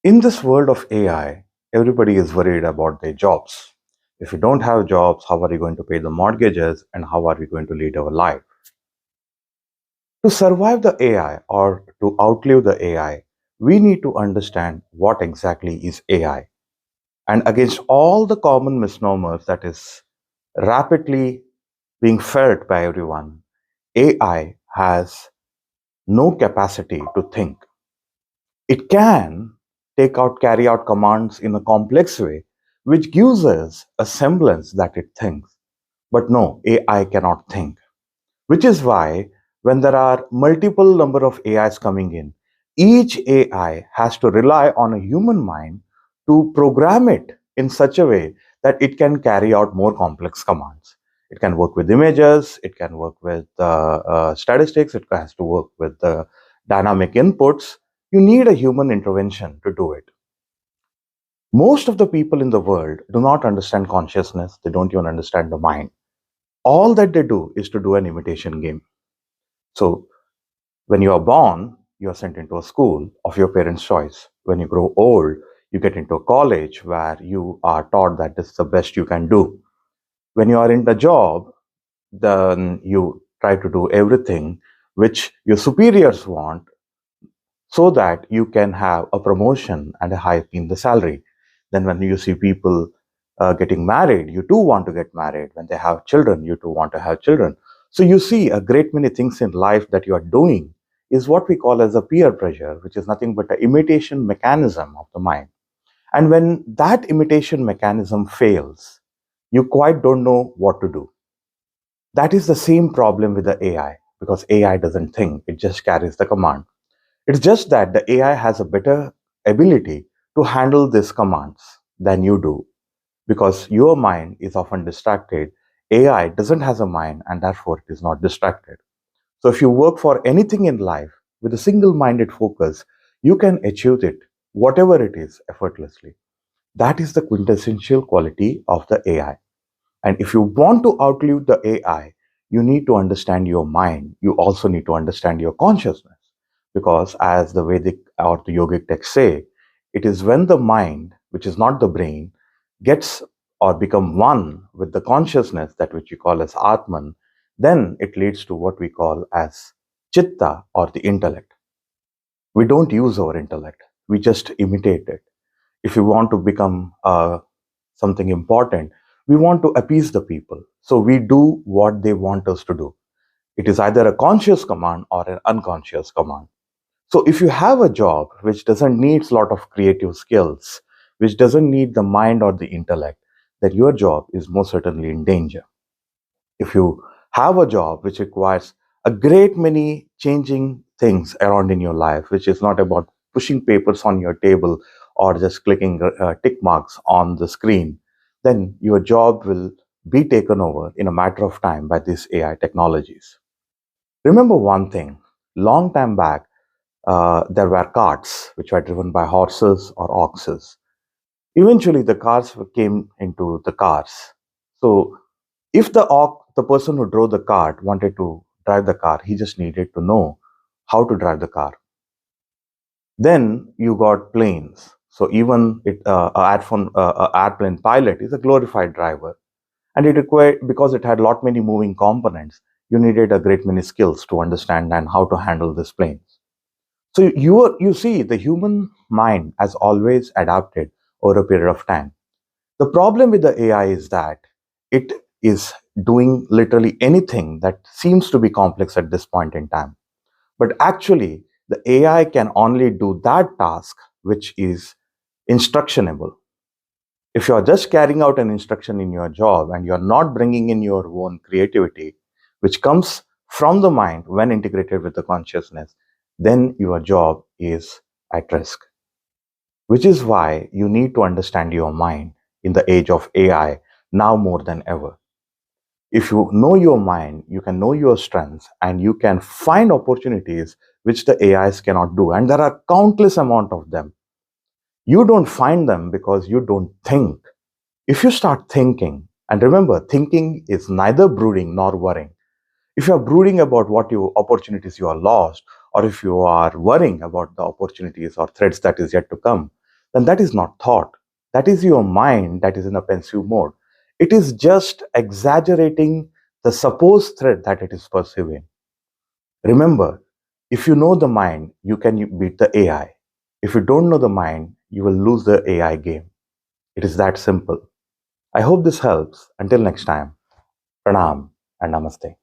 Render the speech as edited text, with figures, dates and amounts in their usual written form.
In this world of AI, everybody is worried about their jobs. If you don't have jobs, how are you going to pay the mortgages and how are we going to lead our life? To survive the AI or to outlive the AI, we need to understand what exactly is AI. And against all the common misnomers that is rapidly being felt by everyone, AI has no capacity to think. It can carry out commands in a complex way, which gives us a semblance that it thinks. But no, AI cannot think. Which is why when there are multiple number of AIs coming in, each AI has to rely on a human mind to program it in such a way that it can carry out more complex commands. It can work with images, it can work with statistics, it has to work with dynamic inputs. You need a human intervention to do it. Most of the people in the world do not understand consciousness, they don't even understand the mind. All that they do is to do an imitation game. So when you are born, you are sent into a school of your parents' choice. When you grow old, you get into a college where you are taught that this is the best you can do. When you are in the job, then you try to do everything which your superiors want so that you can have a promotion and a hike in the salary. Then, when you see people getting married, you too want to get married. When they have children, you too want to have children. So, you see a great many things in life that you are doing is what we call as a peer pressure, which is nothing but an imitation mechanism of the mind. And when that imitation mechanism fails, you quite don't know what to do. That is the same problem with the AI because AI doesn't think, it just carries the command. It's just that the AI has a better ability to handle these commands than you do because your mind is often distracted. AI doesn't have a mind and therefore it is not distracted. So if you work for anything in life with a single minded focus, you can achieve it, whatever it is, effortlessly. That is the quintessential quality of the AI. And if you want to outlive the AI, you need to understand your mind. You also need to understand your consciousness. Because as the Vedic or the yogic texts say, it is when the mind, which is not the brain, gets or become one with the consciousness, that which we call as Atman, then it leads to what we call as Chitta or the intellect. We don't use our intellect, we just imitate it. If we want to become something important, we want to appease the people. So we do what they want us to do. It is either a conscious command or an unconscious command. So if you have a job which doesn't need a lot of creative skills, which doesn't need the mind or the intellect, then your job is most certainly in danger. If you have a job which requires a great many changing things around in your life, which is not about pushing papers on your table or just clicking tick marks on the screen, then your job will be taken over in a matter of time by these AI technologies. Remember one thing, long time back, there were carts which were driven by horses or oxes. Eventually, the cars came into the cars. So, if the person who drove the cart wanted to drive the car, he just needed to know how to drive the car. Then you got planes. So even a airplane pilot is a glorified driver, and it required because it had lot many moving components. You needed a great many skills to understand and how to handle these planes. So you see the human mind has always adapted over a period of time. The problem with the AI is that it is doing literally anything that seems to be complex at this point in time. But actually, the AI can only do that task which is instructionable. If you are just carrying out an instruction in your job and you are not bringing in your own creativity, which comes from the mind when integrated with the consciousness, then your job is at risk. Which is why you need to understand your mind in the age of AI now more than ever. If you know your mind, you can know your strengths and you can find opportunities which the AIs cannot do. And there are countless amount of them. You don't find them because you don't think. If you start thinking, and remember, thinking is neither brooding nor worrying. If you are brooding about what you opportunities you are lost, or if you are worrying about the opportunities or threats that is yet to come, then that is not thought. That is your mind that is in a pensive mode. It is just exaggerating the supposed threat that it is perceiving. Remember, if you know the mind, you can beat the AI. If you don't know the mind, you will lose the AI game. It is that simple. I hope this helps. Until next time, pranam and namaste.